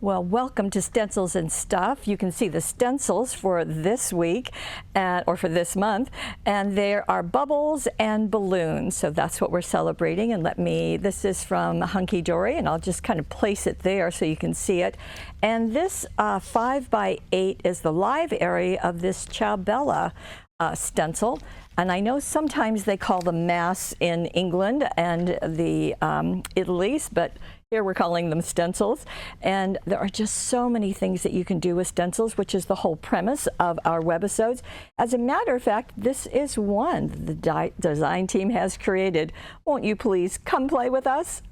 Well, welcome to Stencils and Stuff. You can see the stencils for this week or for this month, and there are bubbles and balloons. So that's what we're celebrating. And this is from Hunky Dory, and I'll just kind of place it there so you can see it. And this 5x8 is the live area of this Ciao Bella stencil. And I know sometimes they call them masks in England and the Italy's, but here we're calling them stencils. And there are just so many things that you can do with stencils, which is the whole premise of our webisodes. As a matter of fact, this is one the design team has created. Won't you please come play with us?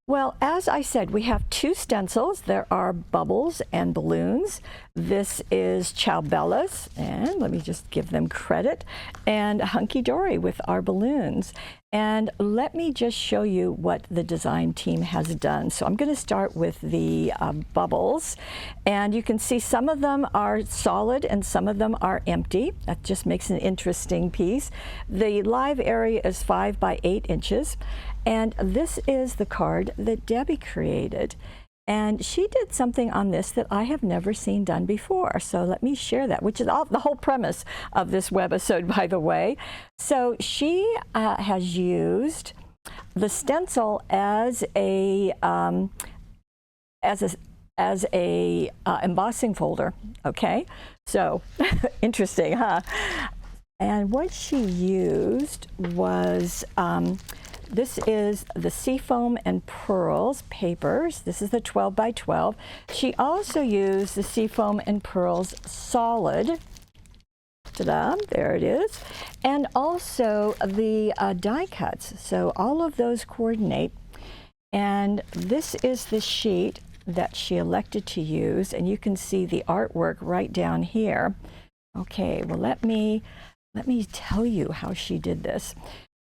Well, as I said, we have two stencils. There are bubbles and balloons. This is Ciao Bella's, and let me just give them credit, and Hunky Dory with our balloons. And let me just show you what the design team has done. So I'm going to start with the bubbles, and you can see some of them are solid and some of them are empty. That just makes an interesting piece. The live area is 5 by 8 inches. And this is the card that Debbie created. And she did something on this that I have never seen done before. So let me share that, which is the whole premise of this webisode, by the way. So she has used the stencil as a embossing folder. Okay, so interesting, huh? And what she used was this is the Seafoam and Pearls papers. This is the 12 by 12. She also used the Seafoam and Pearls solid. Ta-da, there it is. And also the die cuts. So all of those coordinate. And this is the sheet that she elected to use. And you can see the artwork right down here. Okay, well, let me tell you how she did this.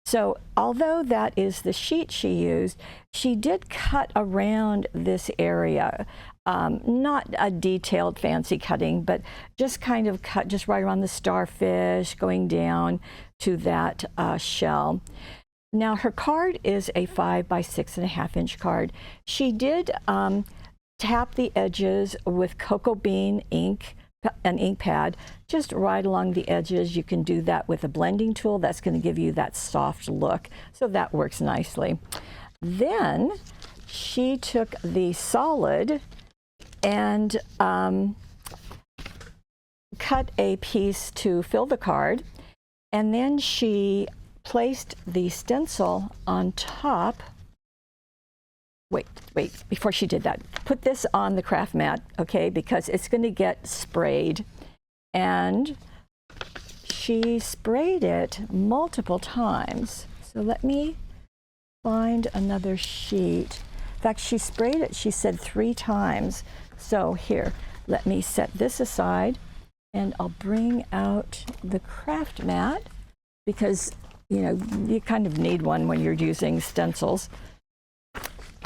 So although that is the sheet she used, she did cut around this area. Not a detailed fancy cutting, but just kind of cut just right around the starfish, going down to that shell. Now her card is a 5 by 6.5 inch card. She did tap the edges with cocoa bean ink, an ink pad, just right along the edges. You can do that with a blending tool. That's going to give you that soft look. So that works nicely. Then she took the solid and cut a piece to fill the card. And then she placed the stencil on top. Wait, before she did that, put this on the craft mat, okay, because it's going to get sprayed. And she sprayed it multiple times. So let me find another sheet. In fact, she sprayed it, she said, 3 times. So here, let me set this aside, and I'll bring out the craft mat, because, you know, you kind of need one when you're using stencils.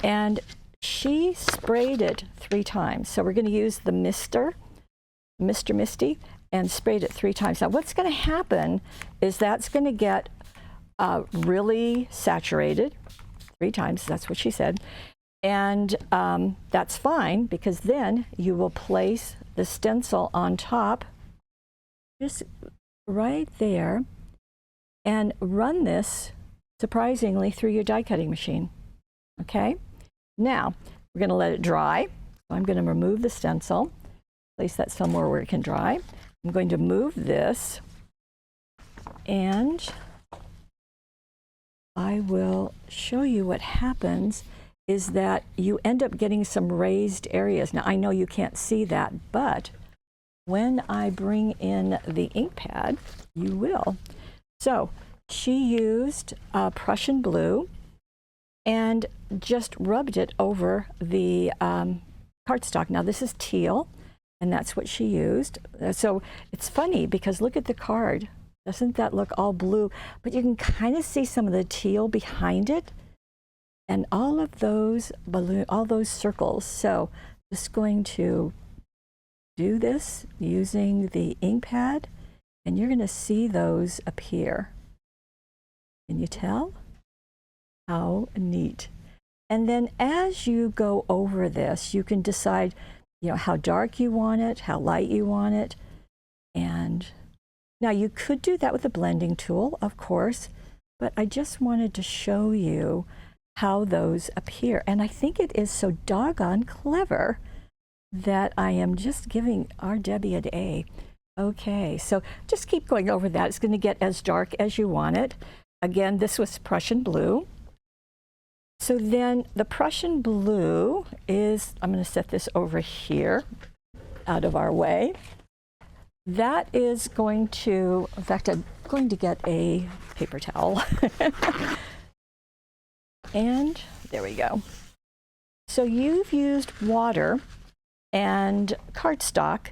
And she sprayed it 3 times. So we're going to use the Mr. Misty, and sprayed it 3 times. Now what's going to happen is that's going to get really saturated 3 times. That's what she said. And that's fine, because then you will place the stencil on top, just right there, and run this, surprisingly, through your die cutting machine. Okay, now we're going to let it dry. So I'm going to remove the stencil, place that somewhere where it can dry. I'm going to move this, and I will show you what happens is that you end up getting some raised areas. Now I know you can't see that, but when I bring in the ink pad, you will. So she used Prussian blue and just rubbed it over the cardstock. Now this is teal, and that's what she used. So it's funny because look at the card. Doesn't that look all blue? But you can kind of see some of the teal behind it, and all of those all those circles. So just going to do this using the ink pad, and you're going to see those appear. Can you tell? How neat. And then as you go over this, you can decide, you know, how dark you want it, how light you want it. And now you could do that with a blending tool, of course, but I just wanted to show you how those appear. And I think it is so doggone clever that I am just giving our Debbie an A. Okay, so just keep going over that. It's going to get as dark as you want it. Again, this was Prussian blue. So then the Prussian blue is, I'm going to set this over here out of our way. That is going to, in fact, I'm going to get a paper towel. And there we go. So you've used water and cardstock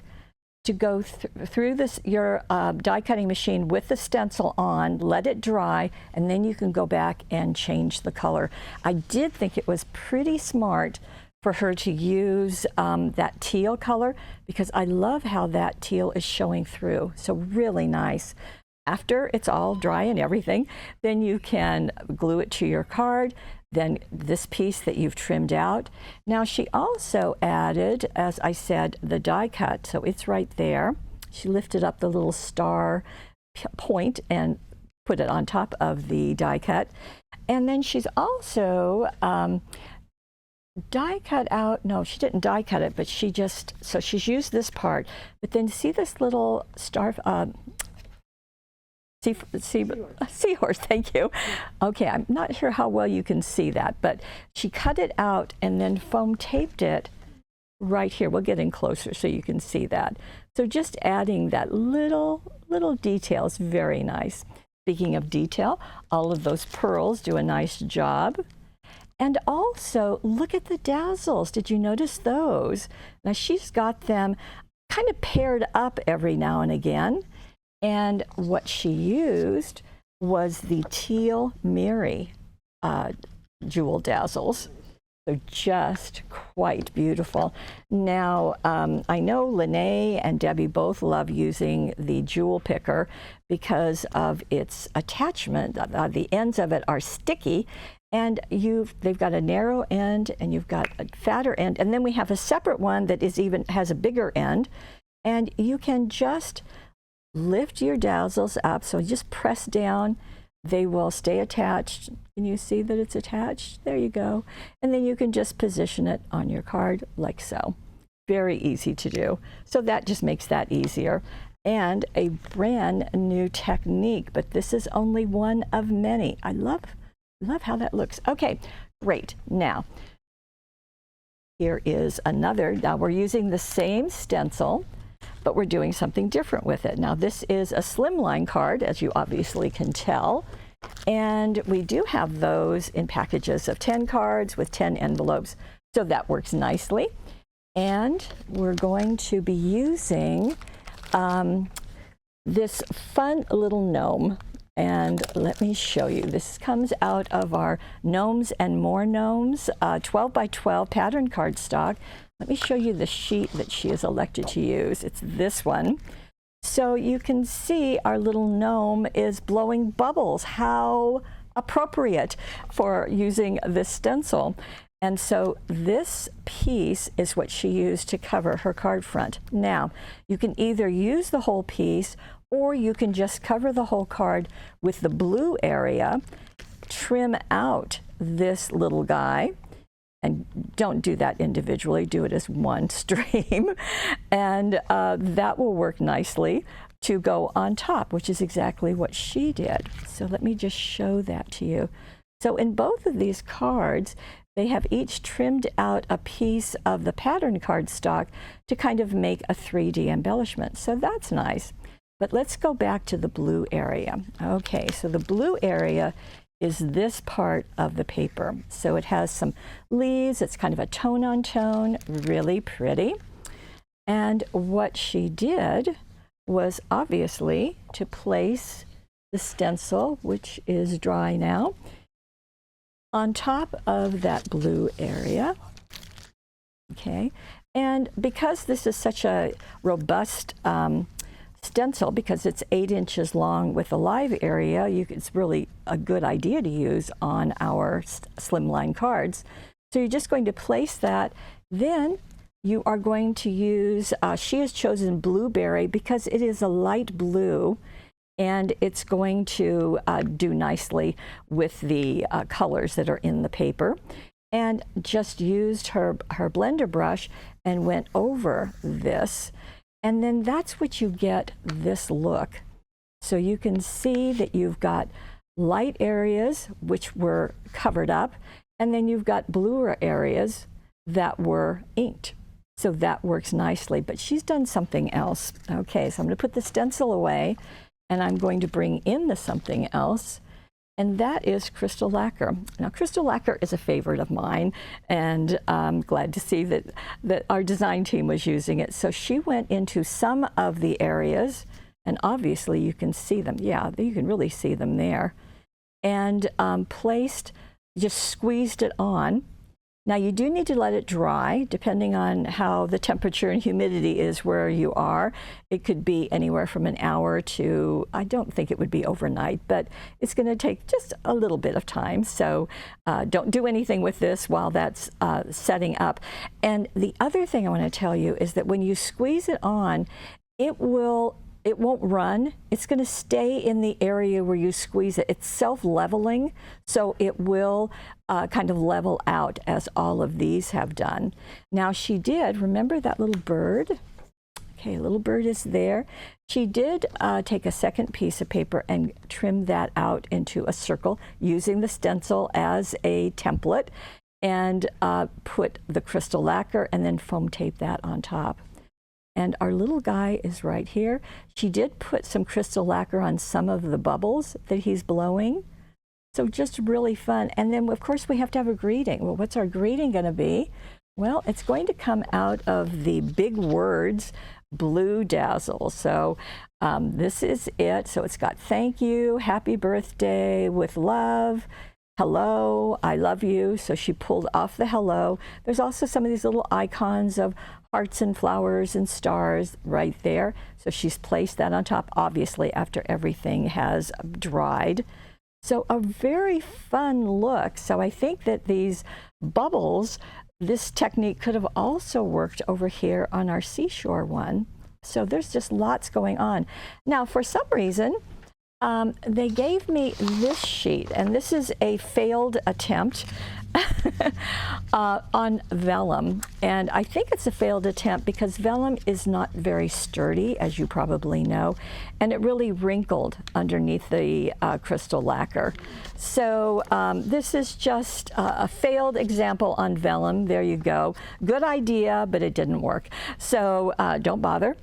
to go through this, your die cutting machine with the stencil on, let it dry, and then you can go back and change the color. I did think it was pretty smart for her to use that teal color, because I love how that teal is showing through. So really nice. After it's all dry and everything, then you can glue it to your card. Then this piece that you've trimmed out. Now she also added, as I said, the die cut. So it's right there. She lifted up the little star point and put it on top of the die cut. And then she's also die cut out, no, she didn't die cut it, but she just, so she's used this part. But then see this little star, seahorse, thank you. Okay, I'm not sure how well you can see that, but she cut it out and then foam taped it right here. We'll get in closer so you can see that. So just adding that little detail is very nice. Speaking of detail, all of those pearls do a nice job. And also, look at the dazzles. Did you notice those? Now she's got them kind of paired up every now and again. And what she used was the teal Mary jewel dazzles. So just quite beautiful. Now, I know Lene and Debbie both love using the jewel picker because of its attachment. The ends of it are sticky, and they've got a narrow end and you've got a fatter end. And then we have a separate one that has a bigger end. And you can just lift your dazzles up, so just press down. They will stay attached. Can you see that it's attached? There you go. And then you can just position it on your card like so. Very easy to do. So that just makes that easier. And a brand new technique, but this is only one of many. I love how that looks. Okay, great. Now, here is another. Now we're using the same stencil, but we're doing something different with it. Now this is a slimline card, as you obviously can tell, and we do have those in packages of 10 cards with 10 envelopes, so that works nicely. And we're going to be using this fun little gnome, and let me show you. This comes out of our Gnomes and More Gnomes 12 by 12 pattern cardstock. Let me show you the sheet that she has elected to use. It's this one. So you can see our little gnome is blowing bubbles. How appropriate for using this stencil. And so this piece is what she used to cover her card front. Now, you can either use the whole piece or you can just cover the whole card with the blue area, trim out this little guy, and don't do that individually, do it as one stream. And that will work nicely to go on top, which is exactly what she did. So let me just show that to you. So in both of these cards, they have each trimmed out a piece of the pattern cardstock to kind of make a 3D embellishment. So that's nice. But let's go back to the blue area. Okay, so the blue area is this part of the paper. So it has some leaves. It's kind of a tone on tone, really pretty. And what she did was obviously to place the stencil, which is dry now, on top of that blue area. Okay, and because this is such a robust stencil, because it's 8 inches long with a live area, it's really a good idea to use on our slimline cards. So you're just going to place that. Then you are going to use, she has chosen blueberry because it is a light blue, and it's going to do nicely with the colors that are in the paper. And just used her blender brush and went over this. And then that's what you get this look. So you can see that you've got light areas which were covered up, and then you've got bluer areas that were inked. So that works nicely, but she's done something else. Okay, so I'm going to put the stencil away, and I'm going to bring in the something else, and that is crystal lacquer. Now, crystal lacquer is a favorite of mine, and I'm glad to see that our design team was using it. So she went into some of the areas, and obviously you can see them. Yeah, you can really see them there. And just squeezed it on. Now, you do need to let it dry, depending on how the temperature and humidity is where you are. It could be anywhere from an hour to, I don't think it would be overnight, but it's going to take just a little bit of time. So don't do anything with this while that's setting up. And the other thing I want to tell you is that when you squeeze it on, it won't run. It's going to stay in the area where you squeeze it. It's self-leveling, so it will kind of level out, as all of these have done. Now, she did, remember that little bird? Okay, little bird is there. She did take a second piece of paper and trim that out into a circle using the stencil as a template, and put the crystal lacquer and then foam tape that on top. And our little guy is right here. She did put some crystal lacquer on some of the bubbles that he's blowing. So just really fun. And then, of course, we have to have a greeting. Well, what's our greeting going to be? Well, it's going to come out of the big words, Blue Dazzle. So this is it. So it's got thank you, happy birthday, with love, hello, I love you. So she pulled off the hello. There's also some of these little icons of hearts and flowers and stars right there. So she's placed that on top, obviously, after everything has dried. So a very fun look. So I think that these bubbles, this technique could have also worked over here on our seashore one. So there's just lots going on. Now, for some reason, they gave me this sheet, and this is a failed attempt on vellum. And I think it's a failed attempt because vellum is not very sturdy, as you probably know, and it really wrinkled underneath the crystal lacquer. So this is just a failed example on vellum. There you go. Good idea, but it didn't work. So don't bother,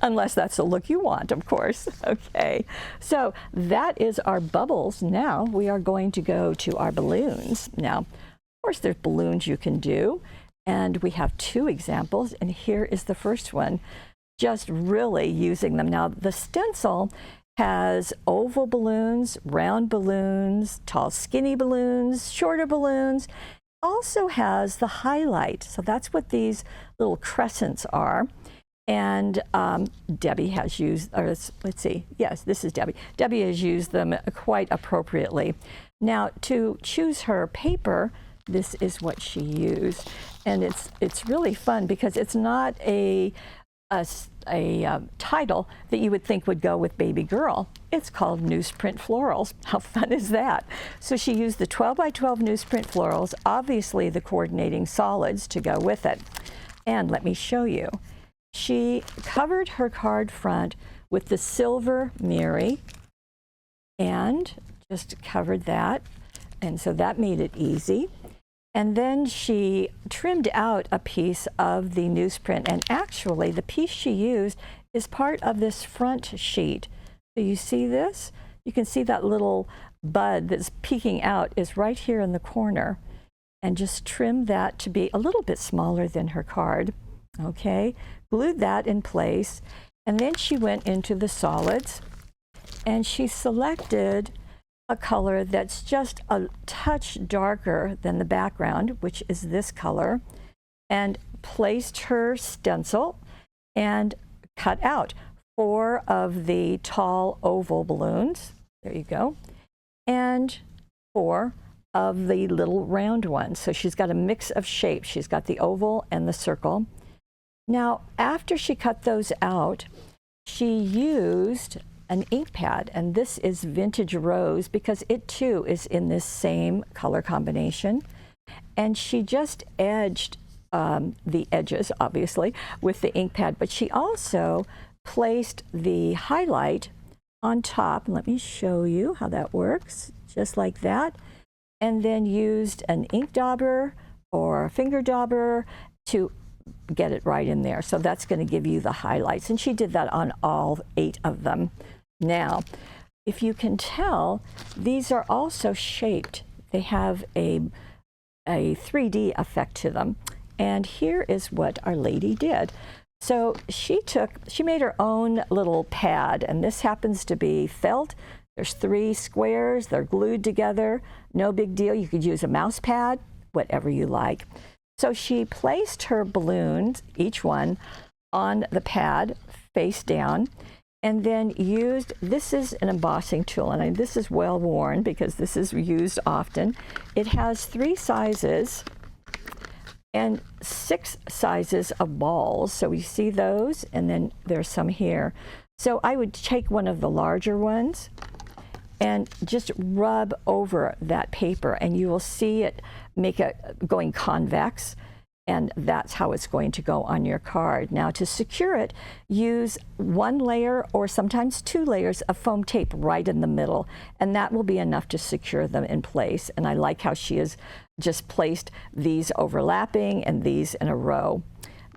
unless that's the look you want, of course. Okay, so that is our bubbles. Now we are going to go to our balloons. Now, of course, there's balloons you can do, and we have 2 examples, and here is the first one, just really using them. Now, the stencil has oval balloons, round balloons, tall skinny balloons, shorter balloons, also has the highlight. So that's what these little crescents are. And Debbie has used, or let's see, yes, this is Debbie. Debbie has used them quite appropriately. Now, to choose her paper, this is what she used, and it's really fun because it's not a title that you would think would go with baby girl. It's called Newsprint Florals. How fun is that? So she used the 12 by 12 newsprint florals, obviously the coordinating solids to go with it. And let me show you. She covered her card front with the silver Mary and just covered that, and so that made it easy. And then she trimmed out a piece of the newsprint, and actually the piece she used is part of this front sheet. So you see this? You can see that little bud that's peeking out is right here in the corner, and just trimmed that to be a little bit smaller than her card. Okay, glued that in place, and then she went into the solids, and she selected a color that's just a touch darker than the background, which is this color, and placed her stencil and cut out 4 of the tall oval balloons. There you go. And 4 of the little round ones. So she's got a mix of shapes. She's got the oval and the circle. Now, after she cut those out, she used an ink pad, and this is Vintage Rose because it too is in this same color combination. And she just edged the edges, obviously, with the ink pad, but she also placed the highlight on top. Let me show you how that works, just like that. And then used an ink dauber or a finger dauber to get it right in there. So that's going to give you the highlights. And she did that on all 8 of them. Now, if you can tell, these are also shaped. They have a 3D effect to them. And here is what Our Lady did. So she made her own little pad, and this happens to be felt. There's 3 squares, they're glued together. No big deal. You could use a mouse pad, whatever you like. So she placed her balloons, each one, on the pad face down, and then used, this is an embossing tool, and this is well worn because this is used often. It has 3 sizes and 6 sizes of balls. So we see those, and then there's some here. So I would take one of the larger ones and just rub over that paper, and you will see it make it going convex, and that's how it's going to go on your card. Now, to secure it, use 1 layer or sometimes 2 layers of foam tape right in the middle, and that will be enough to secure them in place. And I like how she has just placed these overlapping and these in a row.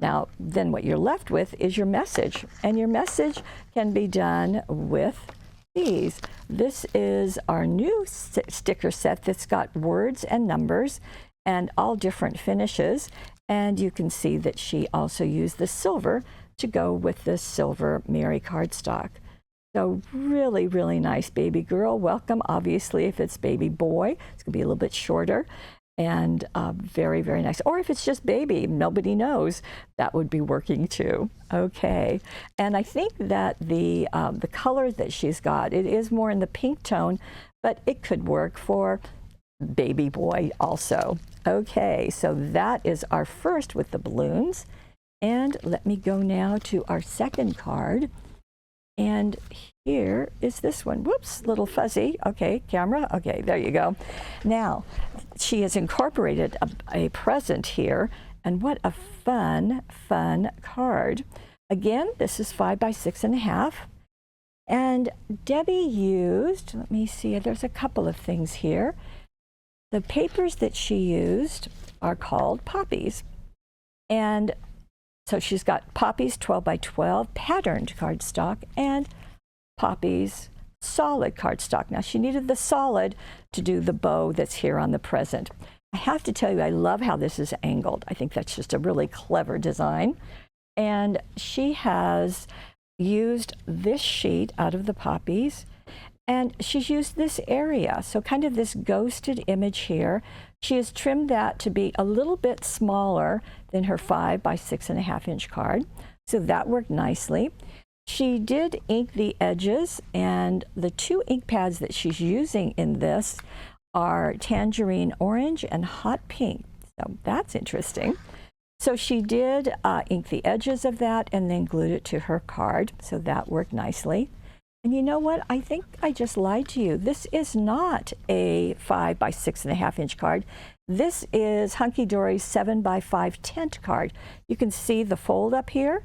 Now, then what you're left with is your message, and your message can be done with these. This is our new sticker set that's got words and numbers and all different finishes. And you can see that she also used the silver to go with the silver Mary cardstock. So really, really nice. Baby girl, welcome. Obviously, if it's baby boy, it's gonna be a little bit shorter, and very, very nice. Or if it's just baby, nobody knows, that would be working too. Okay, and I think that the color that she's got, it is more in the pink tone, but it could work for baby boy also. Okay, so that is our first with the balloons. And let me go now to our second card. And here is this one. Whoops, little fuzzy. Okay, camera. Okay, there you go. Now, she has incorporated a present here. And what a fun, fun card. Again, this is 5 by 6.5. And Debbie used, let me see, there's a couple of things here. The papers that she used are called poppies. And so she's got poppies 12 by 12 patterned cardstock and poppies solid cardstock. Now she needed the solid to do the bow that's here on the present. I have to tell you, I love how this is angled. I think that's just a really clever design. And she has used this sheet out of the poppies, and she's used this area, so kind of this ghosted image here. She has trimmed that to be a little bit smaller than her 5 by 6.5 inch card, so that worked nicely. She did ink the edges, and the 2 ink pads that she's using in this are tangerine orange and hot pink, so that's interesting. So she did ink the edges of that and then glued it to her card, so that worked nicely. And you know what? I think I just lied to you. This is not a 5 by 6.5 inch card. This is Hunky Dory's 7 by 5 tent card. You can see the fold up here.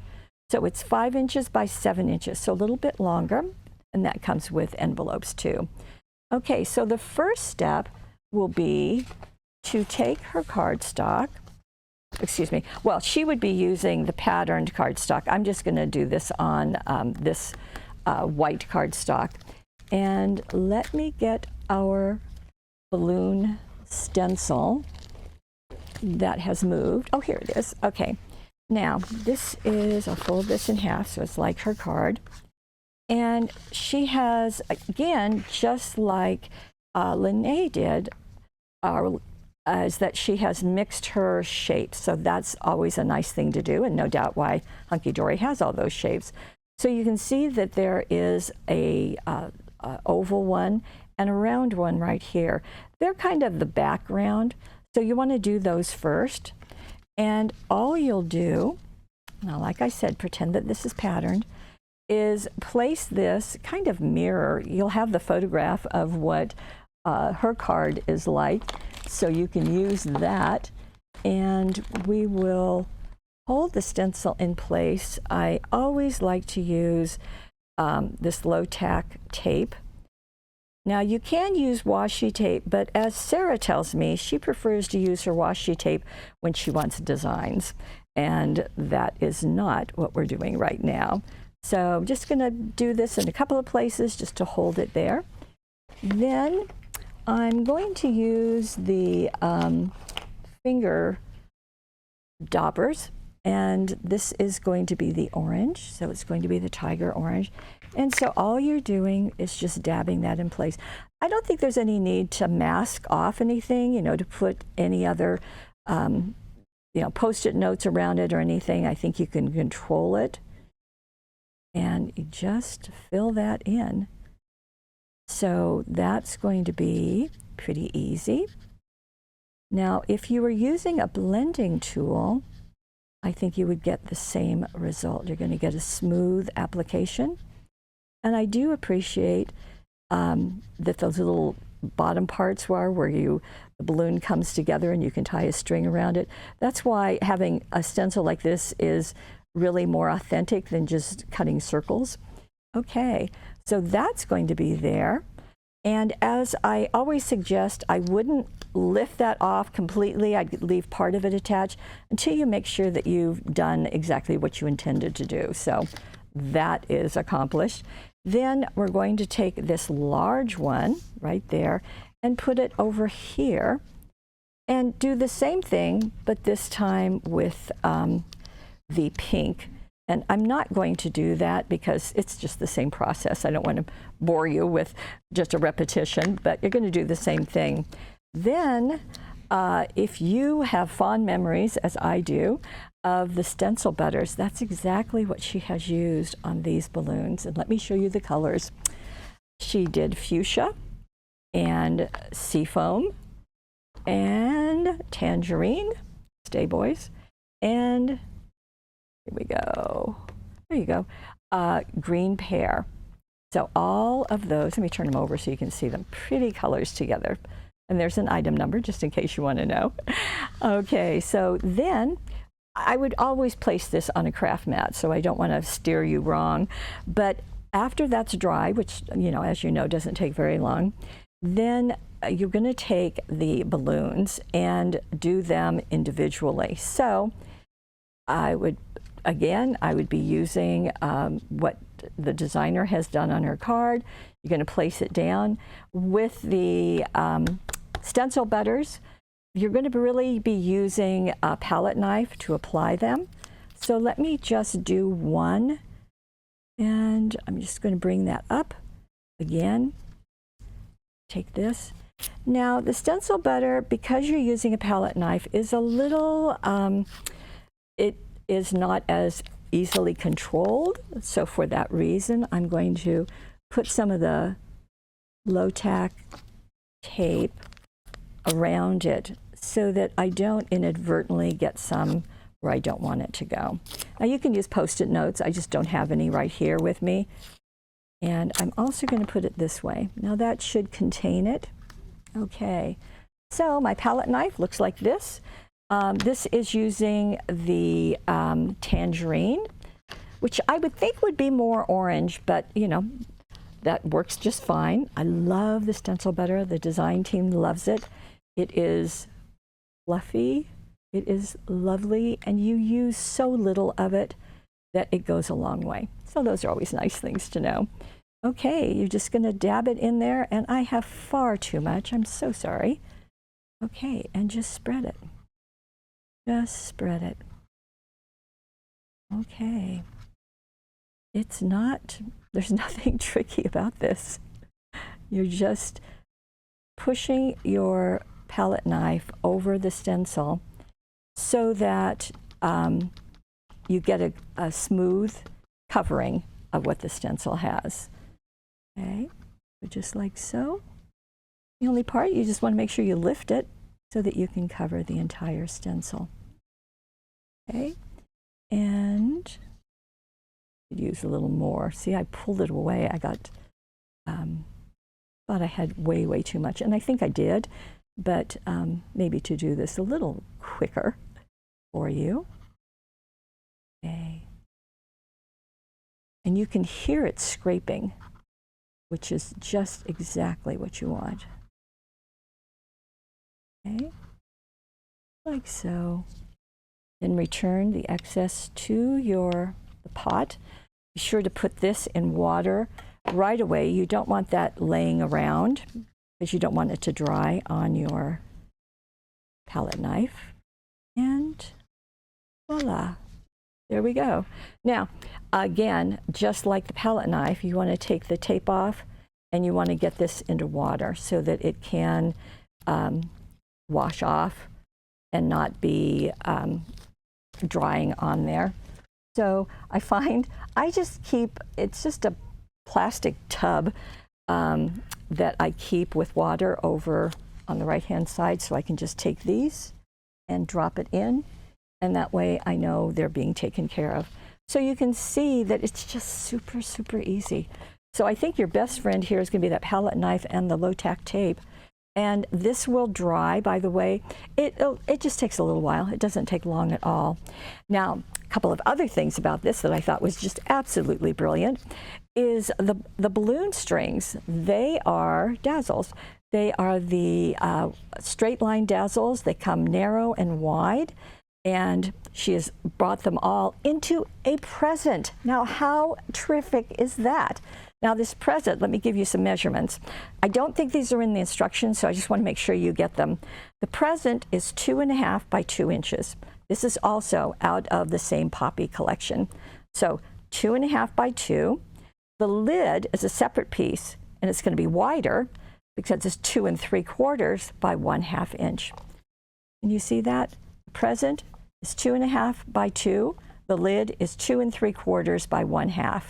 So it's 5 inches by 7 inches, so a little bit longer. And that comes with envelopes too. Okay, so the first step will be to take her cardstock. Excuse me. Well, she would be using the patterned cardstock. I'm just going to do this on this white cardstock. And let me get our balloon stencil that has moved. Oh, here it is. Okay. Now, this is, I'll fold this in half so it's like her card. And she has, again, just like Lene did, is that she has mixed her shapes. So that's always a nice thing to do, and no doubt why Hunky Dory has all those shapes. So you can see that there is a oval one and a round one right here. They're kind of the background, so you want to do those first. And all you'll do, now like I said, pretend that this is patterned, is place this kind of mirror. You'll have the photograph of what her card is like, so you can use that. And we will hold the stencil in place. I always like to use this low-tack tape. Now you can use washi tape, but as Sarah tells me, she prefers to use her washi tape when she wants designs, and that is not what we're doing right now. So I'm just going to do this in a couple of places just to hold it there. Then I'm going to use the finger daubers, and this is going to be the orange, so it's going to be the tiger orange. And so all you're doing is just dabbing that in place. I don't think there's any need to mask off anything, you know, to put any other, you know, Post-it notes around it or anything. I think you can control it. And you just fill that in. So that's going to be pretty easy. Now, if you were using a blending tool, I think you would get the same result. You're going to get a smooth application. And I do appreciate that those little bottom parts are where the balloon comes together and you can tie a string around it. That's why having a stencil like this is really more authentic than just cutting circles. Okay, so that's going to be there. And as I always suggest, I wouldn't lift that off completely. I'd leave part of it attached until you make sure that you've done exactly what you intended to do. So that is accomplished. Then we're going to take this large one right there and put it over here and do the same thing, but this time with the pink. And I'm not going to do that because it's just the same process. I don't want to bore you with just a repetition, but you're going to do the same thing. Then, if you have fond memories, as I do, of the stencil butters, that's exactly what she has used on these balloons. And let me show you the colors. She did fuchsia and seafoam and tangerine, stay boys, and here we go. There you go. Green pear. So all of those, let me turn them over so you can see them. Pretty colors together. And there's an item number just in case you want to know. Okay, so then I would always place this on a craft mat, so I don't want to steer you wrong. But after that's dry, which, you know, as you know, doesn't take very long, then you're going to take the balloons and do them individually. So I would be using what the designer has done on her card. You're going to place it down with the stencil butters. You're going to really be using a palette knife to apply them. So let me just do one, and I'm just going to bring that up again. Take this. Now the stencil butter, because you're using a palette knife, is a little, it is not as easily controlled. So for that reason, I'm going to put some of the low-tack tape around it so that I don't inadvertently get some where I don't want it to go. Now you can use Post-it notes. I just don't have any right here with me. And I'm also going to put it this way. Now that should contain it. Okay, so my palette knife looks like this. This is using the tangerine, which I would think would be more orange, but you know, that works just fine. I love the stencil butter. The design team loves it. It is fluffy, it is lovely, and you use so little of it that it goes a long way. So those are always nice things to know. Okay, you're just going to dab it in there, and I have far too much. I'm so sorry. Okay, and just spread it. Just spread it. Okay. It's not, there's nothing tricky about this. You're just pushing your palette knife over the stencil so that you get a smooth covering of what the stencil has. Okay, so just like so. The only part, you just want to make sure you lift it so that you can cover the entire stencil. Okay, and use a little more. See, I pulled it away. I got, thought I had way too much, and I think I did, but maybe to do this a little quicker for you. Okay. And you can hear it scraping, which is just exactly what you want. Okay, like so. Then return the excess to the pot. Be sure to put this in water right away. You don't want that laying around because you don't want it to dry on your palette knife. And voila, there we go. Now, again, just like the palette knife, you want to take the tape off and you want to get this into water so that it can wash off and not be drying on there. So I find I just keep, it's just a plastic tub that I keep with water over on the right hand side, so I can just take these and drop it in, and that way I know they're being taken care of. So you can see that it's just super easy. So I think your best friend here is going to be that palette knife and the low-tack tape. And this will dry, by the way. It just takes a little while. It doesn't take long at all. Now, a couple of other things about this that I thought was just absolutely brilliant is the balloon strings. They are dazzles. They are the straight line dazzles. They come narrow and wide. And she has brought them all into a present. Now, how terrific is that? Now, this present, let me give you some measurements. I don't think these are in the instructions, so I just want to make sure you get them. The present is 2.5 by 2 inches. This is also out of the same Poppy collection. So 2.5 by 2. The lid is a separate piece, and it's going to be wider because it's 2 3/4 by 1/2 inch. Can you see that? The present is 2.5 by 2. The lid is 2 3/4 by 1/2.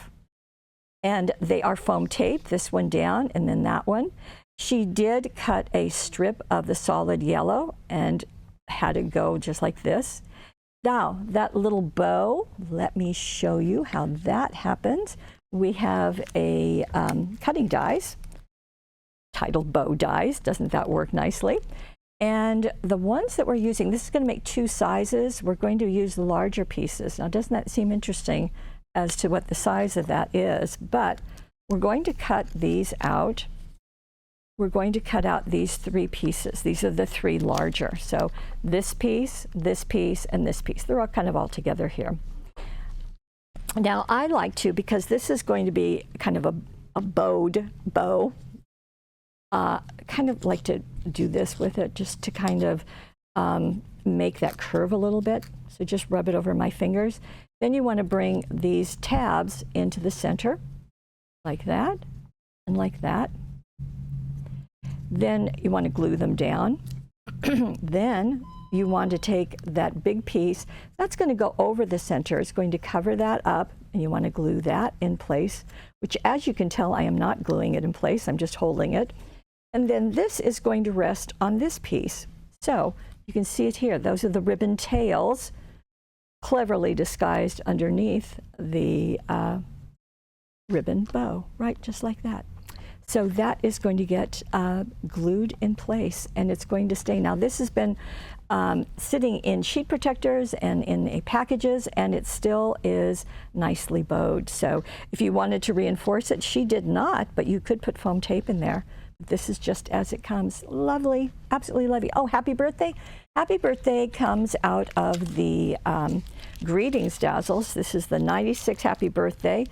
And they are foam taped, this one down and then that one. She did cut a strip of the solid yellow and had it go just like this. Now, that little bow, let me show you how that happens. We have a cutting dies, titled bow dies. Doesn't that work nicely? And the ones that we're using, this is going to make 2 sizes. We're going to use the larger pieces. Now, doesn't that seem interesting as to what the size of that is? But we're going to cut these out. We're going to cut out these 3 pieces. These are the 3 larger. So this piece, and this piece. They're all kind of all together here. Now, I like to, because this is going to be kind of a bowed bow, kind of like to do this with it just to kind of make that curve a little bit. So just rub it over my fingers. Then you want to bring these tabs into the center, like that, and like that. Then you want to glue them down. Then you want to take that big piece, that's going to go over the center. It's going to cover that up, and you want to glue that in place, which, as you can tell, I am not gluing it in place. I'm just holding it. And then this is going to rest on this piece. So you can see it here. Those are the ribbon tails, cleverly disguised underneath the ribbon bow, right, just like that. So that is going to get glued in place, and it's going to stay. Now, this has been sitting in sheet protectors and in packages, and it still is nicely bowed. So if you wanted to reinforce it, she did not, but you could put foam tape in there. This is just as it comes. Lovely, absolutely lovely. Oh, happy birthday. Happy birthday comes out of the Greetings Dazzles. This is the 96 happy birthday.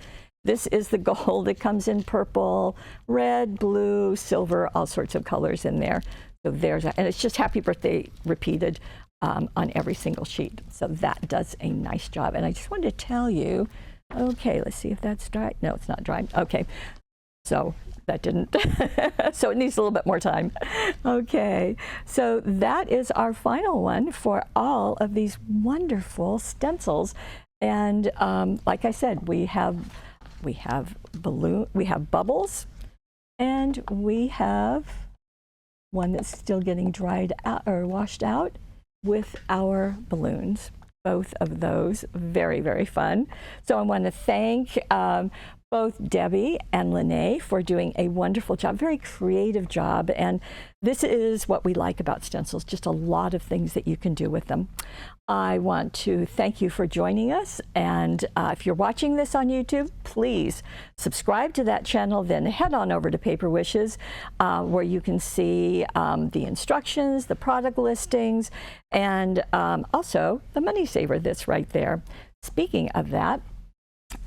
This is the gold. It comes in purple, red, blue, silver, all sorts of colors in there. So there's and it's just happy birthday repeated on every single sheet. So that does a nice job. And I just wanted to tell you, okay, let's see if that's dry. No, it's not dry. Okay, so that didn't, so it needs a little bit more time. Okay, so that is our final one for all of these wonderful stencils. And like I said, we have we have bubbles, and we have one that's still getting dried out or washed out with our balloons. Both of those very, very fun. So I want to thank both Debbie and Lene for doing a wonderful job, very creative job. And this is what we like about stencils, just a lot of things that you can do with them. I want to thank you for joining us. And if you're watching this on YouTube, please subscribe to that channel, then head on over to Paper Wishes, where you can see the instructions, the product listings, and also the money saver that's right there. Speaking of that,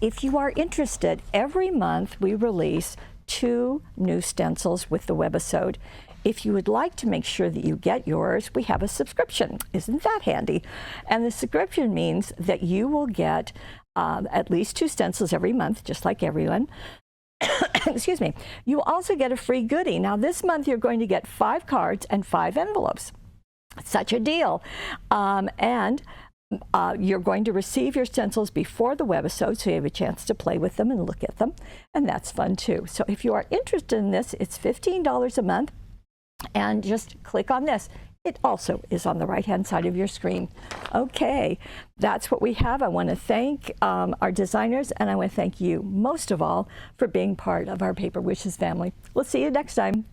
if you are interested, every month we release 2 new stencils with the Webisode. If you would like to make sure that you get yours, we have a subscription. Isn't that handy? And the subscription means that you will get at least 2 stencils every month, just like everyone. Excuse me. You also get a free goodie. Now this month you're going to get 5 cards and 5 envelopes. Such a deal. You're going to receive your stencils before the webisode, so you have a chance to play with them and look at them, and that's fun too. So if you are interested in this, it's $15 a month, and just click on this. It also is on the right-hand side of your screen. Okay, that's what we have. I want to thank our designers, and I want to thank you most of all for being part of our Paper Wishes family. We'll see you next time.